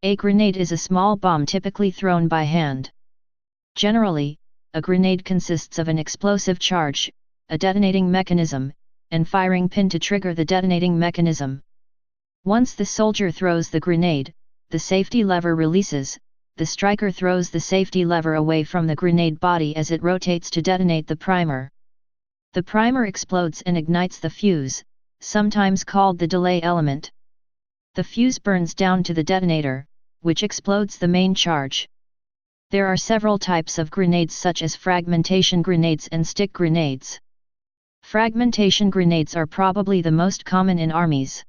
A grenade is a small bomb typically thrown by hand. Generally, a grenade consists of an explosive charge, a detonating mechanism, and firing pin to trigger the detonating mechanism. Once the soldier throws the grenade, the safety lever releases, the striker throws the safety lever away from the grenade body as it rotates to detonate the primer. The primer explodes and ignites the fuse, sometimes called the delay element. The fuse burns down to the detonator, which explodes the main charge. There are several types of grenades such as fragmentation grenades and stick grenades. Fragmentation grenades are probably the most common in armies.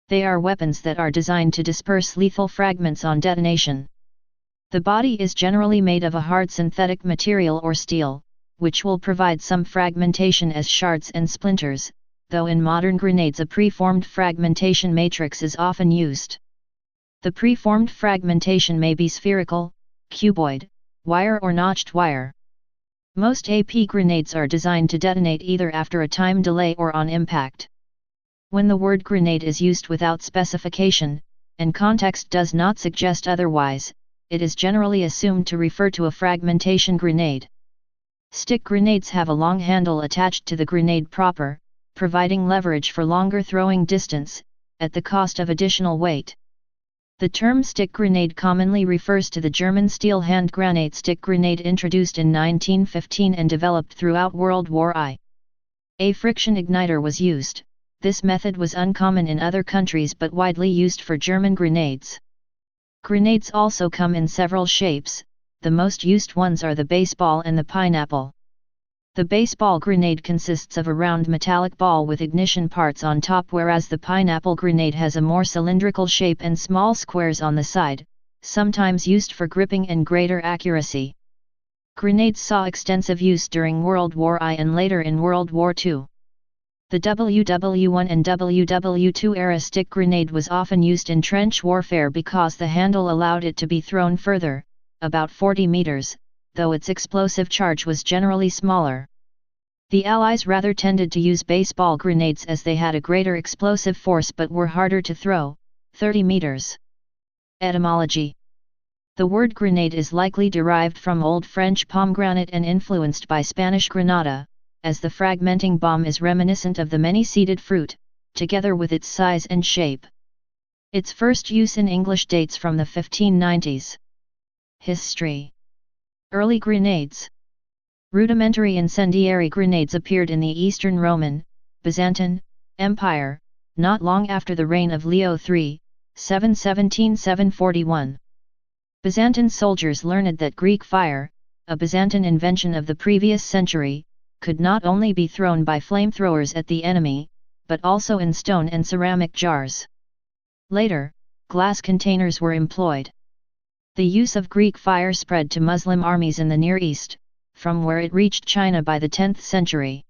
They are weapons that are designed to disperse lethal fragments on detonation. The body is generally made of a hard synthetic material or steel, which will provide some fragmentation as shards and splinters, though in modern grenades a preformed fragmentation matrix is often used. The preformed fragmentation may be spherical, cuboid, wire or notched wire. Most AP grenades are designed to detonate either after a time delay or on impact. When the word grenade is used without specification, and context does not suggest otherwise, it is generally assumed to refer to a fragmentation grenade. Stick grenades have a long handle attached to the grenade proper, providing leverage for longer throwing distance, at the cost of additional weight. The term stick grenade commonly refers to the German steel hand granate stick grenade introduced in 1915 and developed throughout World War I. A friction igniter was used. This method was uncommon in other countries but widely used for German grenades. Grenades also come in several shapes, the most used ones are the baseball and the pineapple. The baseball grenade consists of a round metallic ball with ignition parts on top, whereas the pineapple grenade has a more cylindrical shape and small squares on the side, sometimes used for gripping and greater accuracy. Grenades saw extensive use during World War I and later in World War II. The WW1 and WW2 era stick grenade was often used in trench warfare because the handle allowed it to be thrown further, about 40 meters, though its explosive charge was generally smaller. The Allies rather tended to use baseball grenades as they had a greater explosive force but were harder to throw, 30 meters. Etymology. The word grenade is likely derived from Old French pomegranate and influenced by Spanish granada, as the fragmenting bomb is reminiscent of the many-seeded fruit, together with its size and shape. Its first use in English dates from the 1590s. History. Early grenades. Rudimentary incendiary grenades appeared in the Eastern Roman, Byzantine, Empire, not long after the reign of Leo III, 717–741. Byzantine soldiers learned that Greek fire, a Byzantine invention of the previous century, could not only be thrown by flamethrowers at the enemy, but also in stone and ceramic jars. Later, glass containers were employed. The use of Greek fire spread to Muslim armies in the Near East, from where it reached China by the 10th century.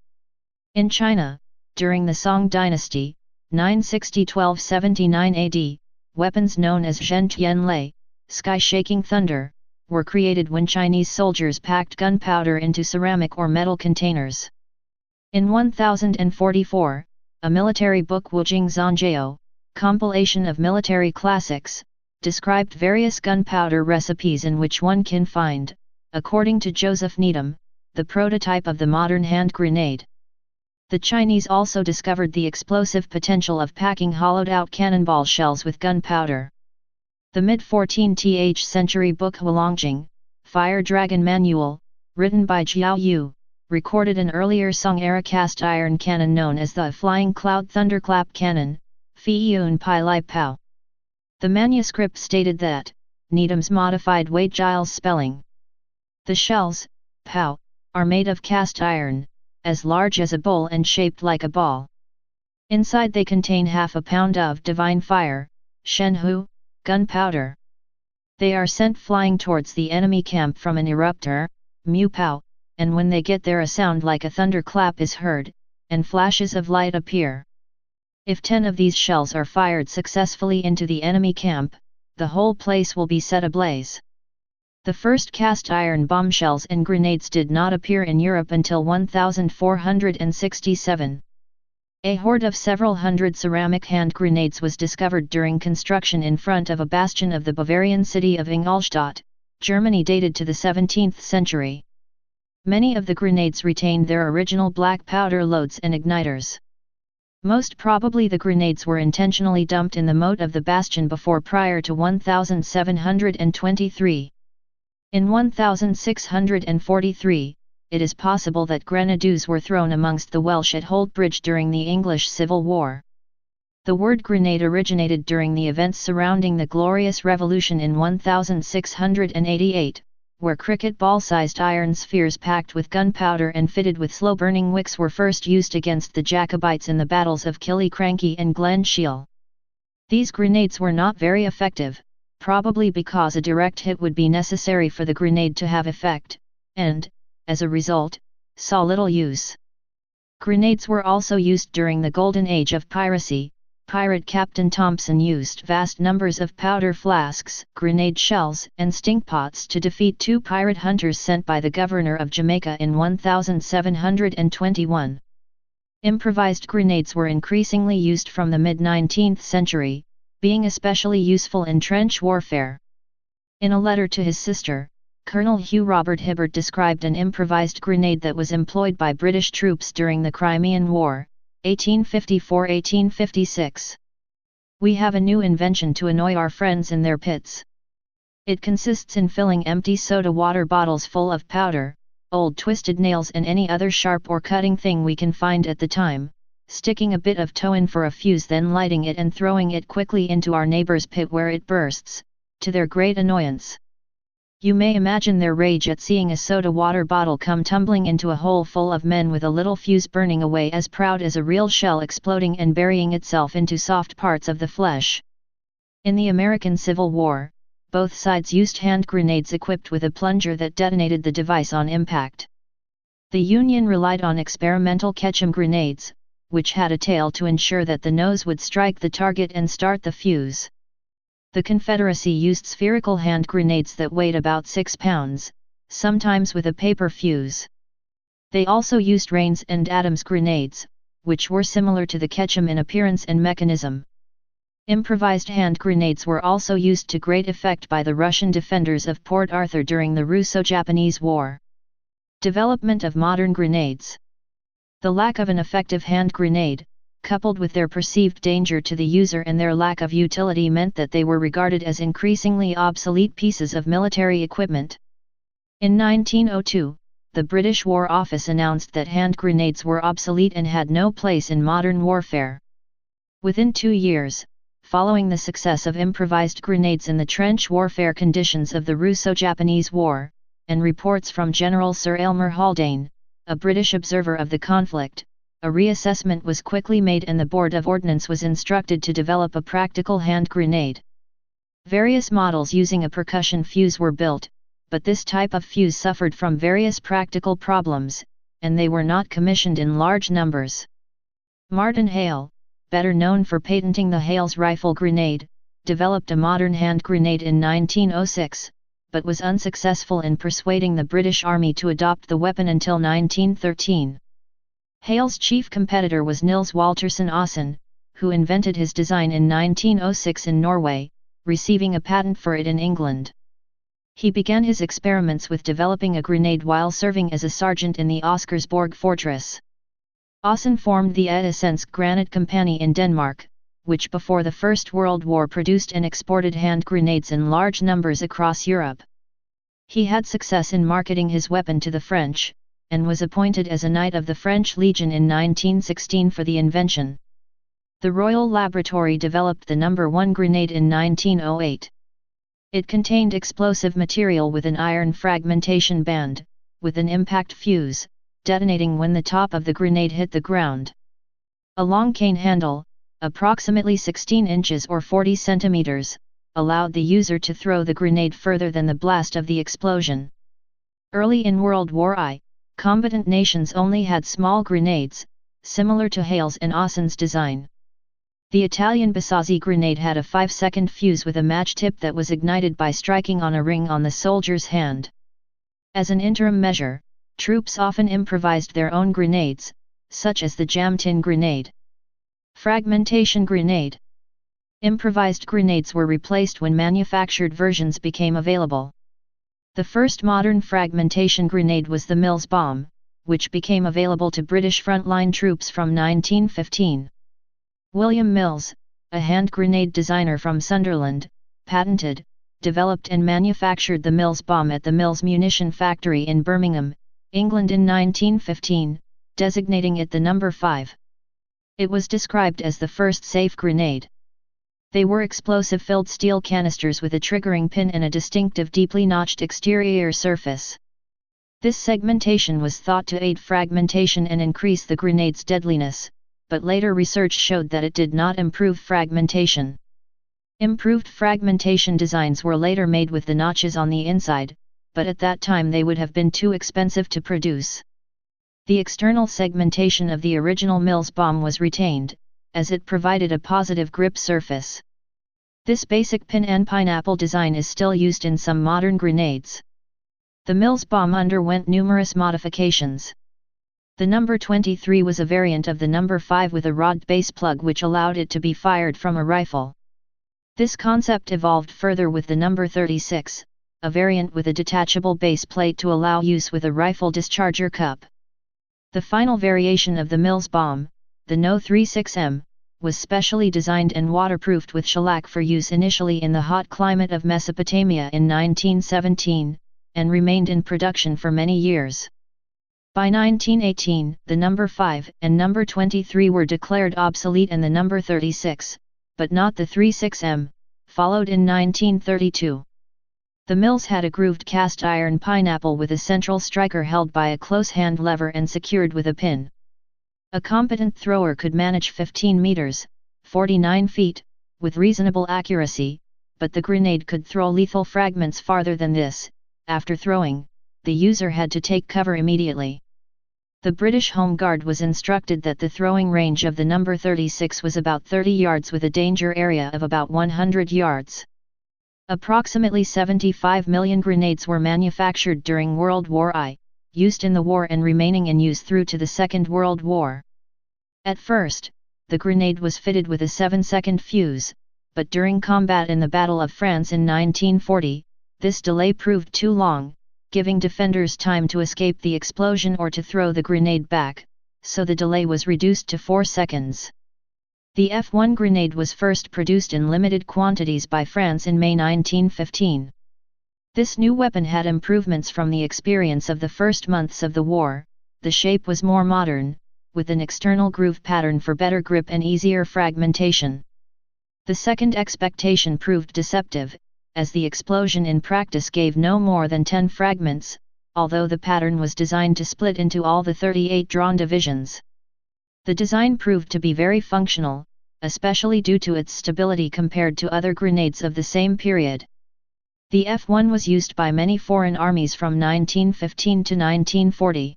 In China, during the Song dynasty, 960–1279 AD, weapons known as Zhen Tianlei, sky-shaking thunder, were created when Chinese soldiers packed gunpowder into ceramic or metal containers. In 1044, a military book Wujing Zhanjiao, compilation of military classics, described various gunpowder recipes in which one can find, according to Joseph Needham, the prototype of the modern hand grenade. The Chinese also discovered the explosive potential of packing hollowed-out cannonball shells with gunpowder. The mid-14th century book Hualongjing, Fire Dragon Manual, written by Jiao Yu, recorded an earlier Song-era cast-iron cannon known as the Flying Cloud Thunderclap Cannon, Fiyun Pai Lai Pao. The manuscript stated that, Needham's modified Wade Giles spelling. The shells, Pao, are made of cast iron, as large as a bowl and shaped like a ball. Inside they contain half a pound of divine fire, Shenhu, gunpowder. They are sent flying towards the enemy camp from an eruptor, Mu Pao, and when they get there a sound like a thunderclap is heard, and flashes of light appear. If 10 of these shells are fired successfully into the enemy camp, the whole place will be set ablaze. The first cast iron bombshells and grenades did not appear in Europe until 1467. A hoard of several hundred ceramic hand grenades was discovered during construction in front of a bastion of the Bavarian city of Ingolstadt, Germany, dated to the 17th century. Many of the grenades retained their original black powder loads and igniters. Most probably the grenades were intentionally dumped in the moat of the bastion prior to 1723. In 1643, it is possible that grenades were thrown amongst the Welsh at Holt Bridge during the English Civil War. The word grenade originated during the events surrounding the Glorious Revolution in 1688, where cricket ball-sized iron spheres packed with gunpowder and fitted with slow-burning wicks were first used against the Jacobites in the battles of Killiecrankie and Glen Shiel. These grenades were not very effective, probably because a direct hit would be necessary for the grenade to have effect, and, as a result, saw little use. Grenades were also used during the Golden Age of piracy. Pirate Captain Thompson used vast numbers of powder flasks, grenade shells, and stinkpots to defeat 2 pirate hunters sent by the governor of Jamaica in 1721. Improvised grenades were increasingly used from the mid-19th century, being especially useful in trench warfare. In a letter to his sister, Colonel Hugh Robert Hibbert described an improvised grenade that was employed by British troops during the Crimean War, 1854–1856. "We have a new invention to annoy our friends in their pits. It consists in filling empty soda water bottles full of powder, old twisted nails and any other sharp or cutting thing we can find at the time, sticking a bit of tow in for a fuse, then lighting it and throwing it quickly into our neighbor's pit where it bursts, to their great annoyance. You may imagine their rage at seeing a soda water bottle come tumbling into a hole full of men with a little fuse burning away as proud as a real shell exploding and burying itself into soft parts of the flesh." In the American Civil War, both sides used hand grenades equipped with a plunger that detonated the device on impact. The Union relied on experimental Ketchum grenades, which had a tail to ensure that the nose would strike the target and start the fuse. The Confederacy used spherical hand grenades that weighed about 6 pounds, sometimes with a paper fuse. They also used Rains and Adams grenades, which were similar to the Ketchum in appearance and mechanism. Improvised hand grenades were also used to great effect by the Russian defenders of Port Arthur during the Russo-Japanese War. Development of modern grenades. The lack of an effective hand grenade, coupled with their perceived danger to the user and their lack of utility, meant that they were regarded as increasingly obsolete pieces of military equipment. In 1902, the British War Office announced that hand grenades were obsolete and had no place in modern warfare. Within 2 years, following the success of improvised grenades in the trench warfare conditions of the Russo-Japanese War, and reports from General Sir Aylmer Haldane, a British observer of the conflict, a reassessment was quickly made and the Board of Ordnance was instructed to develop a practical hand grenade. Various models using a percussion fuse were built, but this type of fuse suffered from various practical problems, and they were not commissioned in large numbers. Martin Hale, better known for patenting the Hale's rifle grenade, developed a modern hand grenade in 1906, but was unsuccessful in persuading the British Army to adopt the weapon until 1913. Hale's chief competitor was Nils Walterson Aasen, who invented his design in 1906 in Norway, receiving a patent for it in England. He began his experiments with developing a grenade while serving as a sergeant in the Oscarsborg fortress. Aasen formed the Edda Granite Company in Denmark, which before the First World War produced and exported hand grenades in large numbers across Europe. He had success in marketing his weapon to the French, and was appointed as a Knight of the French Legion in 1916 for the invention. The Royal Laboratory developed the No. 1 grenade in 1908. It contained explosive material with an iron fragmentation band, with an impact fuse, detonating when the top of the grenade hit the ground. A long cane handle, approximately 16 inches or 40 centimeters, allowed the user to throw the grenade further than the blast of the explosion. Early in World War I, combatant nations only had small grenades, similar to Hale's and Aasen's design. The Italian Bassazzi grenade had a 5-second fuse with a match tip that was ignited by striking on a ring on the soldier's hand. As an interim measure, troops often improvised their own grenades, such as the jam tin grenade. Fragmentation grenade. Improvised grenades were replaced when manufactured versions became available. The first modern fragmentation grenade was the Mills bomb, which became available to British frontline troops from 1915. William Mills, a hand grenade designer from Sunderland, patented, developed and manufactured the Mills bomb at the Mills Munition Factory in Birmingham, England in 1915, designating it the number 5. It was described as the first safe grenade. They were explosive-filled steel canisters with a triggering pin and a distinctive deeply notched exterior surface. This segmentation was thought to aid fragmentation and increase the grenade's deadliness, but later research showed that it did not improve fragmentation. Improved fragmentation designs were later made with the notches on the inside, but at that time they would have been too expensive to produce. The external segmentation of the original Mills bomb was retained, as it provided a positive grip surface. This basic pin and pineapple design is still used in some modern grenades. The Mills bomb underwent numerous modifications. The number 23 was a variant of the number 5 with a rod base plug which allowed it to be fired from a rifle. This concept evolved further with the number 36, a variant with a detachable base plate to allow use with a rifle discharger cup. The final variation of the Mills bomb, the No. 36M, was specially designed and waterproofed with shellac for use initially in the hot climate of Mesopotamia in 1917, and remained in production for many years. By 1918, the number 5 and number 23 were declared obsolete and the number 36, but not the 36M, followed in 1932. The Mills had a grooved cast iron pineapple with a central striker held by a close hand lever and secured with a pin. A competent thrower could manage 15 meters, 49 feet, with reasonable accuracy, but the grenade could throw lethal fragments farther than this. After throwing, the user had to take cover immediately. The British Home Guard was instructed that the throwing range of the number 36 was about 30 yards with a danger area of about 100 yards. Approximately 75 million grenades were manufactured during World War I, used in the war and remaining in use through to the Second World War. At first, the grenade was fitted with a 7-second fuse, but during combat in the Battle of France in 1940, this delay proved too long, giving defenders time to escape the explosion or to throw the grenade back, so the delay was reduced to 4 seconds. The F-1 grenade was first produced in limited quantities by France in May 1915. This new weapon had improvements from the experience of the first months of the war. The shape was more modern, with an external groove pattern for better grip and easier fragmentation. The second expectation proved deceptive, as the explosion in practice gave no more than 10 fragments, although the pattern was designed to split into all the 38 drawn divisions. The design proved to be very functional, especially due to its stability compared to other grenades of the same period. The F-1 was used by many foreign armies from 1915 to 1940.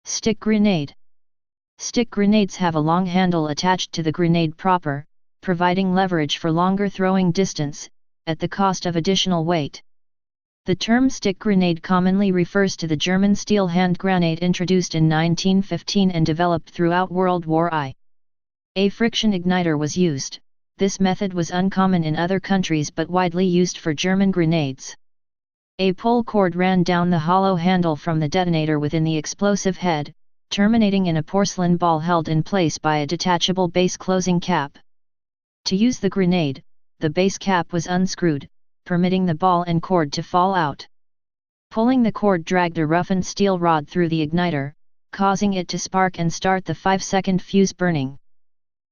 Stick grenade. Stick grenades have a long handle attached to the grenade proper, providing leverage for longer throwing distance, at the cost of additional weight. The term stick grenade commonly refers to the German steel hand grenade introduced in 1915 and developed throughout World War I. A friction igniter was used. This method was uncommon in other countries but widely used for German grenades. A pull cord ran down the hollow handle from the detonator within the explosive head, terminating in a porcelain ball held in place by a detachable base closing cap. To use the grenade, the base cap was unscrewed, permitting the ball and cord to fall out. Pulling the cord dragged a roughened steel rod through the igniter, causing it to spark and start the 5-second fuse burning.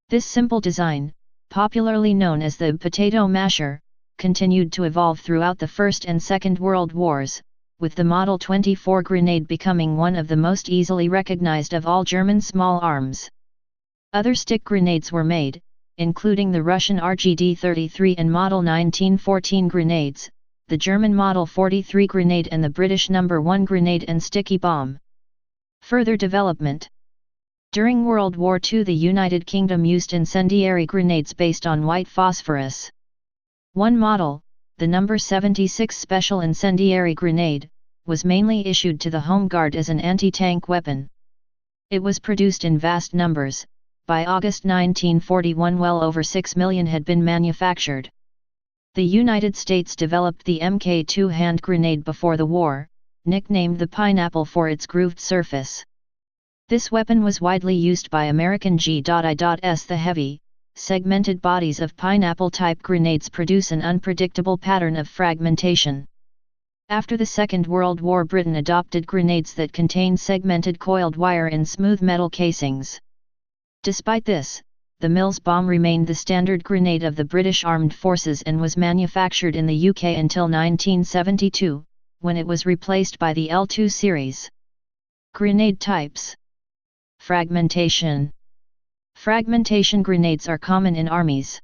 This simple design, popularly known as the potato masher, continued to evolve throughout the First and Second World Wars, with the Model 24 grenade becoming one of the most easily recognized of all German small arms. Other stick grenades were made, including the Russian RGD-33 and Model 1914 grenades, the German Model 43 grenade and the British No. 1 grenade and sticky bomb. Further development. During World War II, the United Kingdom used incendiary grenades based on white phosphorus. One model, the No. 76 Special Incendiary Grenade, was mainly issued to the Home Guard as an anti-tank weapon. It was produced in vast numbers, By August 1941, well over 6 million had been manufactured. The United States developed the Mk2 hand grenade before the war, nicknamed the Pineapple for its grooved surface. This weapon was widely used by American G.I.S. The heavy, segmented bodies of pineapple-type grenades produce an unpredictable pattern of fragmentation. After the Second World War, Britain adopted grenades that contain segmented coiled wire in smooth metal casings. Despite this, the Mills bomb remained the standard grenade of the British Armed Forces and was manufactured in the UK until 1972, when it was replaced by the L2 series. Grenade types. Fragmentation. Fragmentation grenades are common in armies.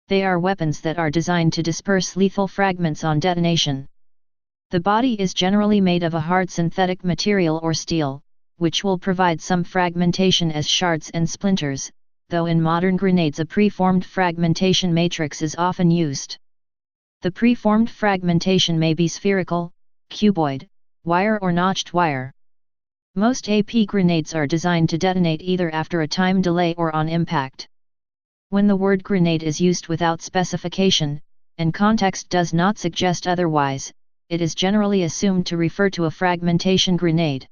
They are weapons that are designed to disperse lethal fragments on detonation. The body is generally made of a hard synthetic material or steel, which will provide some fragmentation as shards and splinters, though in modern grenades a preformed fragmentation matrix is often used. The preformed fragmentation may be spherical, cuboid, wire or notched wire. Most AP grenades are designed to detonate either after a time delay or on impact. When the word grenade is used without specification, and context does not suggest otherwise, it is generally assumed to refer to a fragmentation grenade.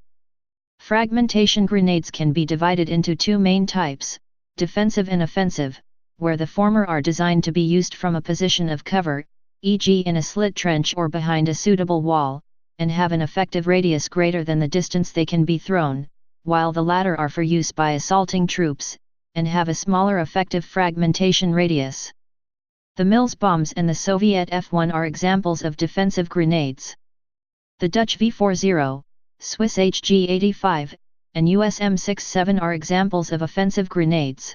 Fragmentation grenades can be divided into two main types, defensive and offensive, where the former are designed to be used from a position of cover, e.g. in a slit trench or behind a suitable wall, and have an effective radius greater than the distance they can be thrown, while the latter are for use by assaulting troops, and have a smaller effective fragmentation radius. The Mills bombs and the Soviet F-1 are examples of defensive grenades. The Dutch V-40, Swiss HG-85, and US M67 are examples of offensive grenades.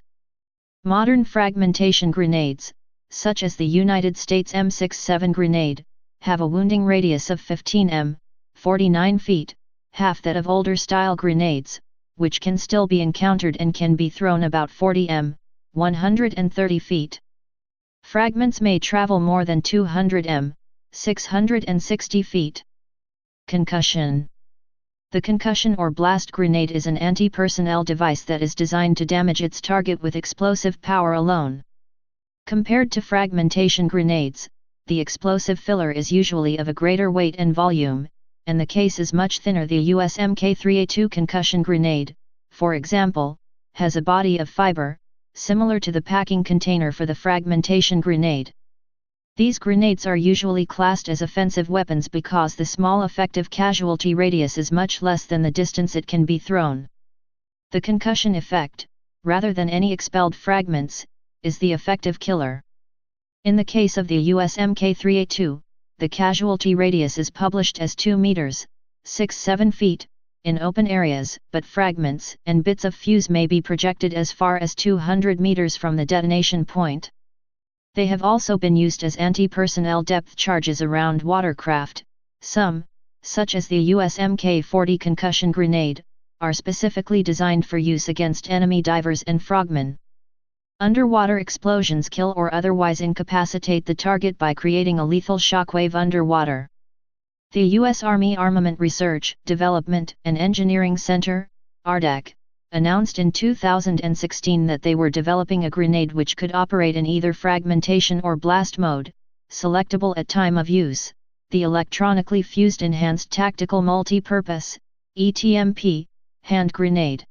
Modern fragmentation grenades, such as the United States M67 grenade, have a wounding radius of 15 m, 49 feet, half that of older style grenades, which can still be encountered and can be thrown about 40 m, 130 feet. Fragments may travel more than 200 m, 660 feet. Concussion. The concussion or blast grenade is an anti-personnel device that is designed to damage its target with explosive power alone. Compared to fragmentation grenades, the explosive filler is usually of a greater weight and volume, and the case is much thinner. The US Mk3A2 concussion grenade, for example, has a body of fiber, similar to the packing container for the fragmentation grenade. These grenades are usually classed as offensive weapons because the small effective casualty radius is much less than the distance it can be thrown. The concussion effect, rather than any expelled fragments, is the effective killer. In the case of the US Mk3A2, the casualty radius is published as 2 meters, 6-7 feet, in open areas, but fragments and bits of fuse may be projected as far as 200 meters from the detonation point. They have also been used as anti-personnel depth charges around watercraft. Some, such as the US Mk40 concussion grenade, are specifically designed for use against enemy divers and frogmen. Underwater explosions kill or otherwise incapacitate the target by creating a lethal shockwave underwater. The U.S. Army Armament Research, Development and Engineering Center, ARDEC, announced in 2016 that they were developing a grenade which could operate in either fragmentation or blast mode, selectable at time of use, the Electronically Fused Enhanced Tactical Multi-Purpose, ETMP, hand grenade.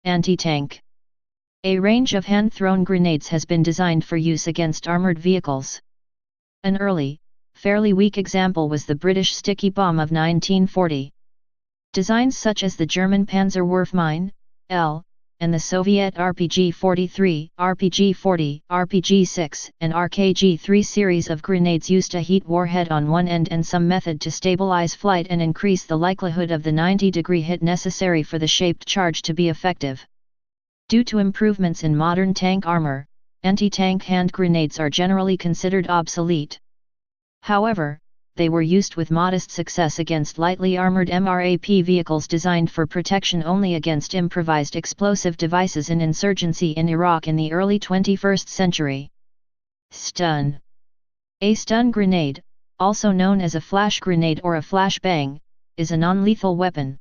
Anti-tank. A range of hand-thrown grenades has been designed for use against armored vehicles. An early, fairly weak example was the British sticky bomb of 1940. Designs such as the German Panzerwerfer mine, L, and the Soviet RPG-43, RPG-40, RPG-6, and RKG-3 series of grenades used a heat warhead on one end and some method to stabilize flight and increase the likelihood of the 90-degree hit necessary for the shaped charge to be effective. Due to improvements in modern tank armor, anti-tank hand grenades are generally considered obsolete. However, they were used with modest success against lightly armored MRAP vehicles designed for protection only against improvised explosive devices in insurgency in Iraq in the early 21st century. Stun. A stun grenade, also known as a flash grenade or a flashbang, is a non-lethal weapon.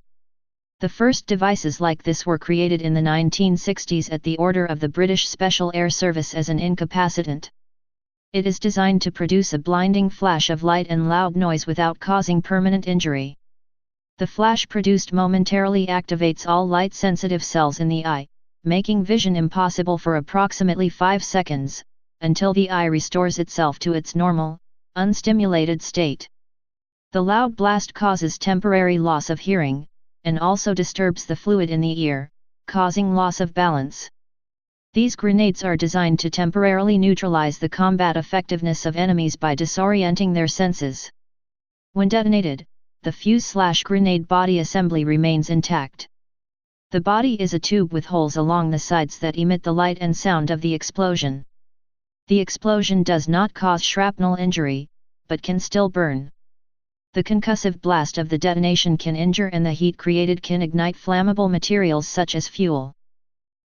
The first devices like this were created in the 1960s at the order of the British Special Air Service as an incapacitant. It is designed to produce a blinding flash of light and loud noise without causing permanent injury. The flash produced momentarily activates all light-sensitive cells in the eye, making vision impossible for approximately 5 seconds, until the eye restores itself to its normal, unstimulated state. The loud blast causes temporary loss of hearing, and also disturbs the fluid in the ear, causing loss of balance. These grenades are designed to temporarily neutralize the combat effectiveness of enemies by disorienting their senses. When detonated, the fuse/grenade body assembly remains intact. The body is a tube with holes along the sides that emit the light and sound of the explosion. The explosion does not cause shrapnel injury, but can still burn. The concussive blast of the detonation can injure, and the heat created can ignite flammable materials such as fuel.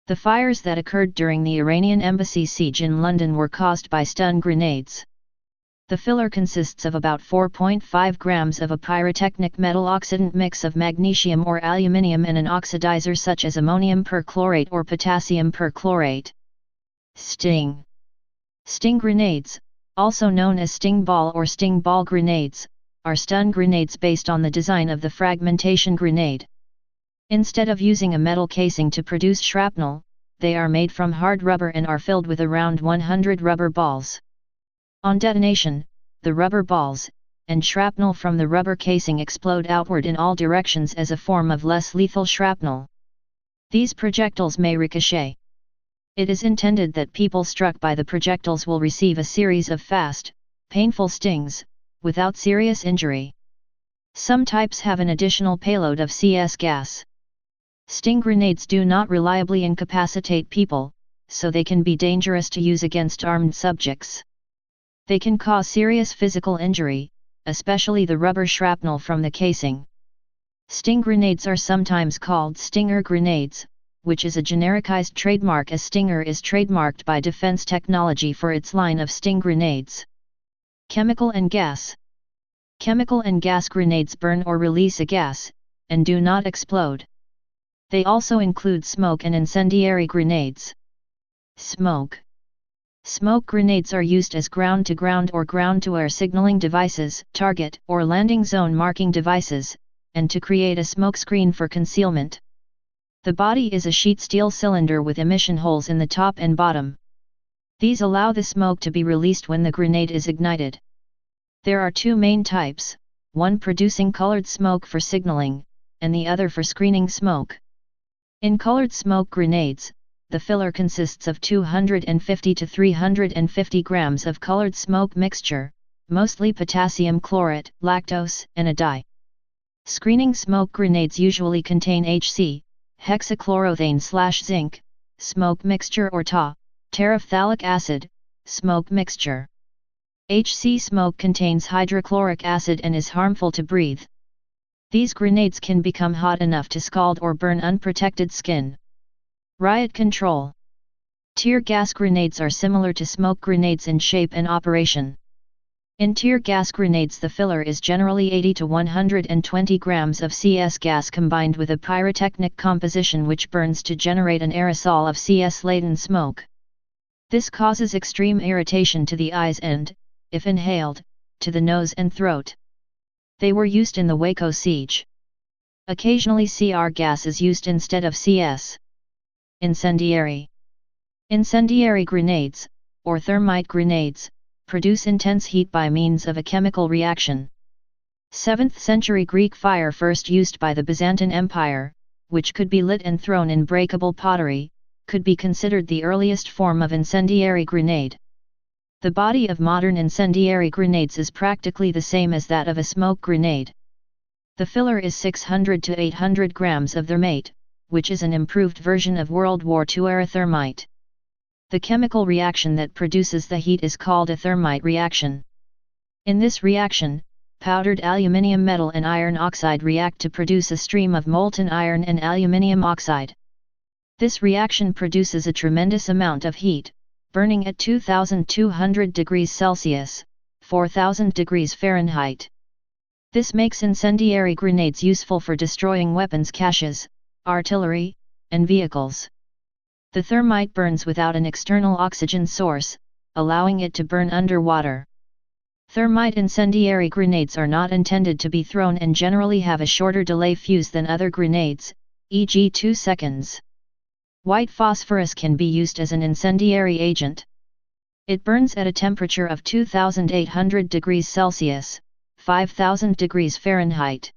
The fires that occurred during the Iranian embassy siege in London were caused by stun grenades. The filler consists of about 4.5 grams of a pyrotechnic metal oxidant mix of magnesium or aluminium and an oxidizer such as ammonium perchlorate or potassium perchlorate. Sting grenades, also known as sting ball or sting ball grenades, are stun grenades based on the design of the fragmentation grenade. Instead of using a metal casing to produce shrapnel, they are made from hard rubber and are filled with around 100 rubber balls. On detonation, the rubber balls, and shrapnel from the rubber casing explode outward in all directions as a form of less lethal shrapnel. These projectiles may ricochet. It is intended that people struck by the projectiles will receive a series of fast, painful stings, without serious injury. Some types have an additional payload of CS gas. Sting grenades do not reliably incapacitate people, so they can be dangerous to use against armed subjects. They can cause serious physical injury, especially the rubber shrapnel from the casing. Sting grenades are sometimes called Stinger grenades, which is a genericized trademark, as Stinger is trademarked by Defense Technology for its line of Sting grenades. Chemical and gas. Chemical and gas grenades burn or release a gas, and do not explode. They also include smoke and incendiary grenades. Smoke grenades are used as ground-to-ground or ground-to-air signaling devices, target or landing zone marking devices, and to create a smoke screen for concealment. The body is a sheet steel cylinder with emission holes in the top and bottom. These allow the smoke to be released when the grenade is ignited. There are two main types, one producing colored smoke for signaling, and the other for screening smoke. In colored smoke grenades, the filler consists of 250 to 350 grams of colored smoke mixture, mostly potassium chlorate, lactose, and a dye. Screening smoke grenades usually contain HC, hexachlorothane/zinc, smoke mixture or Ta, terephthalic acid, smoke mixture. HC smoke contains hydrochloric acid and is harmful to breathe. These grenades can become hot enough to scald or burn unprotected skin. Riot control. Tear gas grenades are similar to smoke grenades in shape and operation. In tear gas grenades, the filler is generally 80 to 120 grams of CS gas combined with a pyrotechnic composition which burns to generate an aerosol of CS-laden smoke. This causes extreme irritation to the eyes and, if inhaled, to the nose and throat. They were used in the Waco siege. Occasionally CR gas is used instead of CS. Incendiary grenades, or thermite grenades, produce intense heat by means of a chemical reaction. 7th century Greek fire first used by the Byzantine Empire, which could be lit and thrown in breakable pottery, could be considered the earliest form of incendiary grenade. The body of modern incendiary grenades is practically the same as that of a smoke grenade. The filler is 600 to 800 grams of thermate, which is an improved version of World War II-era thermite. The chemical reaction that produces the heat is called a thermite reaction. In this reaction, powdered aluminium metal and iron oxide react to produce a stream of molten iron and aluminium oxide. This reaction produces a tremendous amount of heat, burning at 2,200 degrees Celsius, 4,000 degrees Fahrenheit. This makes incendiary grenades useful for destroying weapons caches, artillery, and vehicles. The thermite burns without an external oxygen source, allowing it to burn underwater. Thermite incendiary grenades are not intended to be thrown and generally have a shorter delay fuse than other grenades, e.g. 2 seconds. White phosphorus can be used as an incendiary agent. It burns at a temperature of 2800 degrees Celsius, 5000 degrees Fahrenheit.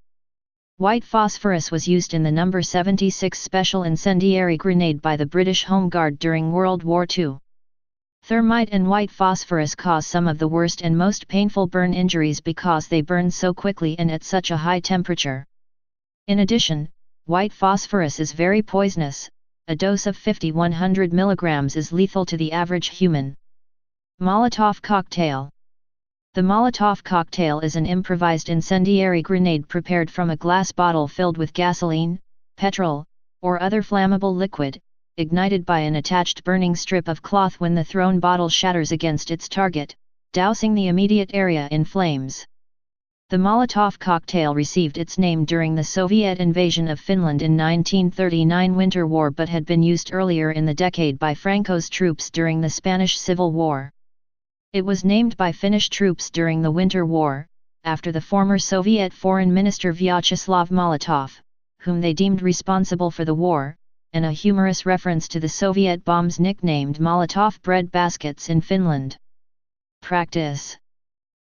White phosphorus was used in the No. 76 Special Incendiary Grenade by the British Home Guard during World War II. Thermite and white phosphorus cause some of the worst and most painful burn injuries because they burn so quickly and at such a high temperature. In addition, white phosphorus is very poisonous. A dose of 50-100 mg is lethal to the average human. Molotov cocktail. The Molotov cocktail is an improvised incendiary grenade prepared from a glass bottle filled with gasoline, petrol, or other flammable liquid, ignited by an attached burning strip of cloth when the thrown bottle shatters against its target, dousing the immediate area in flames. The Molotov cocktail received its name during the Soviet invasion of Finland in 1939 Winter War but had been used earlier in the decade by Franco's troops during the Spanish Civil War. It was named by Finnish troops during the Winter War, after the former Soviet Foreign Minister Vyacheslav Molotov, whom they deemed responsible for the war, and a humorous reference to the Soviet bombs nicknamed Molotov bread baskets in Finland. Practice.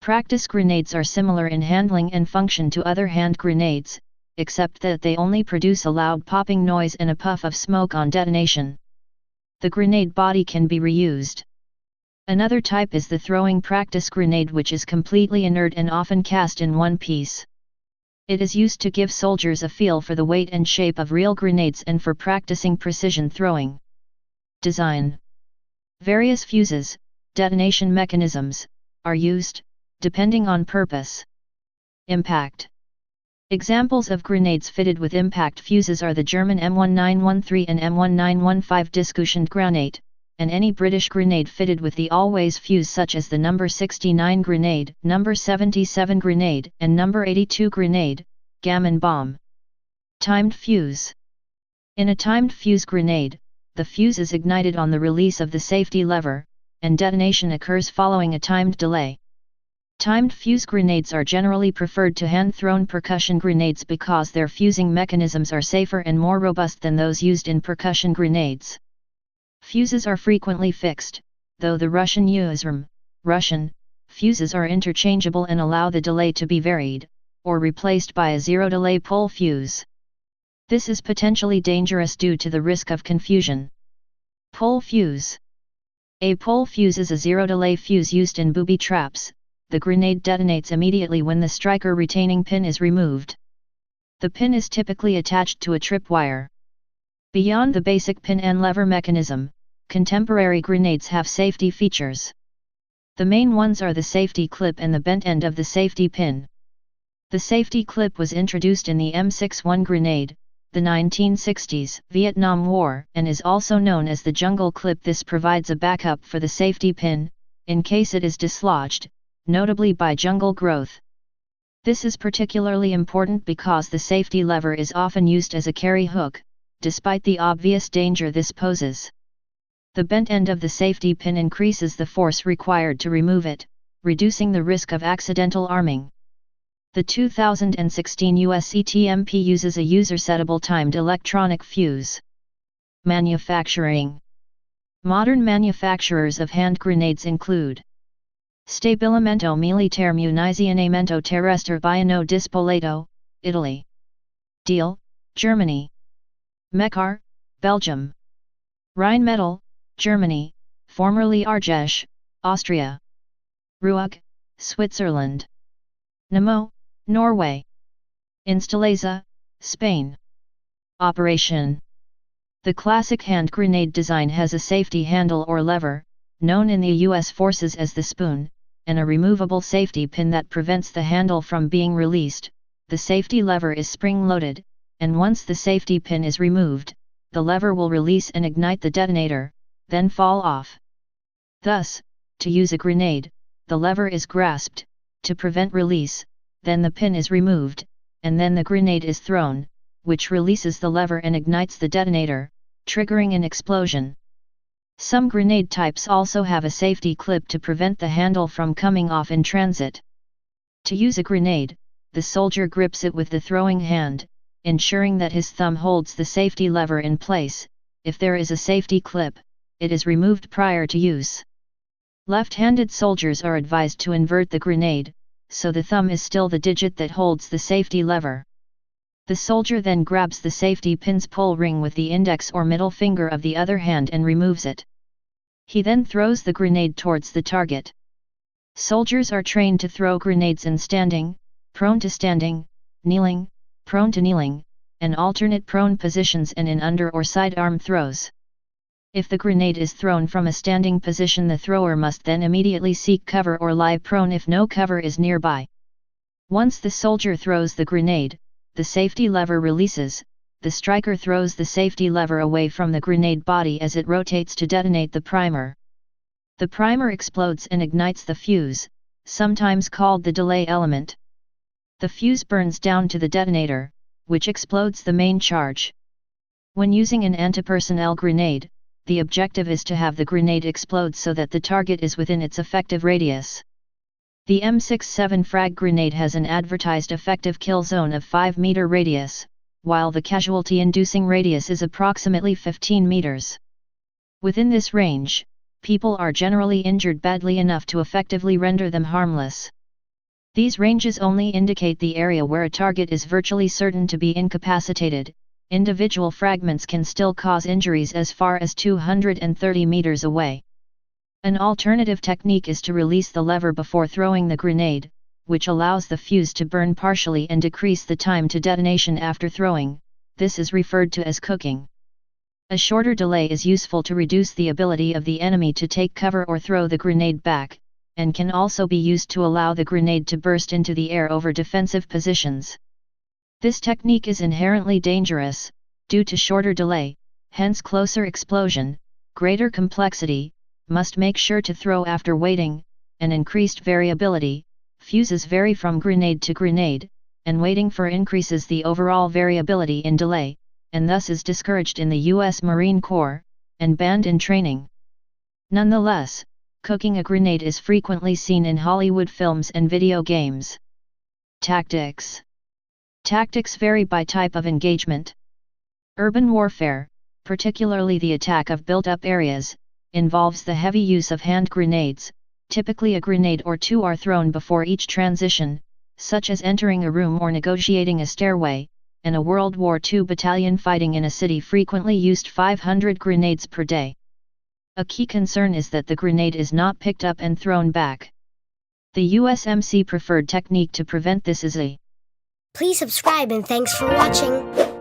Practice grenades are similar in handling and function to other hand grenades, except that they only produce a loud popping noise and a puff of smoke on detonation. The grenade body can be reused. Another type is the throwing practice grenade, which is completely inert and often cast in one piece. It is used to give soldiers a feel for the weight and shape of real grenades and for practicing precision throwing. Design. Various fuses, detonation mechanisms, are used, depending on purpose. Impact. Examples of grenades fitted with impact fuses are the German M1913 and M1915 Diskussionsgranate, and any British grenade fitted with the always fuse such as the No. 69 grenade, No. 77 grenade, and No. 82 grenade, gammon bomb. Timed fuse. In a timed fuse grenade, the fuse is ignited on the release of the safety lever, and detonation occurs following a timed delay. Timed fuse grenades are generally preferred to hand-thrown percussion grenades because their fusing mechanisms are safer and more robust than those used in percussion grenades. Fuses are frequently fixed, though the Russian Russian fuses are interchangeable and allow the delay to be varied, or replaced by a zero-delay pole fuse. This is potentially dangerous due to the risk of confusion. Pole fuse. A pole fuse is a zero-delay fuse used in booby traps. The grenade detonates immediately when the striker retaining pin is removed. The pin is typically attached to a tripwire. Beyond the basic pin and lever mechanism, contemporary grenades have safety features. The main ones are the safety clip and the bent end of the safety pin. The safety clip was introduced in the M61 grenade, the 1960s Vietnam War, and is also known as the jungle clip. This provides a backup for the safety pin, in case it is dislodged, notably by jungle growth. This is particularly important because the safety lever is often used as a carry hook, despite the obvious danger this poses. The bent end of the safety pin increases the force required to remove it, reducing the risk of accidental arming. The 2016 US ETMP uses a user-settable timed electronic fuse. Manufacturing. Modern manufacturers of hand grenades include Stabilimento Militare Munizionamento Terrestre Biano Dispolato, Italy. Diehl, Germany. Mekar, Belgium. Rheinmetall, Germany, formerly Argesh, Austria. Ruag, Switzerland. Nemo, Norway. Instalaza, Spain. Operation. The classic hand grenade design has a safety handle or lever, known in the U.S. forces as the spoon, and a removable safety pin that prevents the handle from being released. The safety lever is spring-loaded, and once the safety pin is removed, the lever will release and ignite the detonator, then fall off. Thus, to use a grenade, the lever is grasped. To prevent release, then the pin is removed, and then the grenade is thrown, which releases the lever and ignites the detonator, triggering an explosion. Some grenade types also have a safety clip to prevent the handle from coming off in transit. To use a grenade, the soldier grips it with the throwing hand, ensuring that his thumb holds the safety lever in place. If there is a safety clip, it is removed prior to use. Left-handed soldiers are advised to invert the grenade, so the thumb is still the digit that holds the safety lever. The soldier then grabs the safety pin's pull ring with the index or middle finger of the other hand and removes it. He then throws the grenade towards the target. Soldiers are trained to throw grenades in standing, prone to standing, kneeling, prone to kneeling, and alternate prone positions and in under or sidearm throws. If the grenade is thrown from a standing position, the thrower must then immediately seek cover or lie prone if no cover is nearby. Once the soldier throws the grenade, the safety lever releases, the striker throws the safety lever away from the grenade body as it rotates to detonate the primer. The primer explodes and ignites the fuse, sometimes called the delay element. The fuse burns down to the detonator, which explodes the main charge. When using an anti-personnel grenade, the objective is to have the grenade explode so that the target is within its effective radius. The M67 frag grenade has an advertised effective kill zone of 5 meter radius, while the casualty-inducing radius is approximately 15 meters. Within this range, people are generally injured badly enough to effectively render them harmless. These ranges only indicate the area where a target is virtually certain to be incapacitated. Individual fragments can still cause injuries as far as 230 meters away. An alternative technique is to release the lever before throwing the grenade, which allows the fuse to burn partially and decrease the time to detonation after throwing. This is referred to as cooking. A shorter delay is useful to reduce the ability of the enemy to take cover or throw the grenade back, and can also be used to allow the grenade to burst into the air over defensive positions. This technique is inherently dangerous, due to shorter delay, hence closer explosion, greater complexity, must make sure to throw after waiting, and increased variability. Fuses vary from grenade to grenade, and waiting for increases the overall variability in delay, and thus is discouraged in the U.S. Marine Corps, and banned in training. Nonetheless, cooking a grenade is frequently seen in Hollywood films and video games. Tactics. Tactics vary by type of engagement. Urban warfare, particularly the attack of built-up areas, involves the heavy use of hand grenades. Typically a grenade or two are thrown before each transition, such as entering a room or negotiating a stairway, and a World War II battalion fighting in a city frequently used 500 grenades per day. A key concern is that the grenade is not picked up and thrown back. The USMC preferred technique to prevent this is a. Please subscribe and thanks for watching.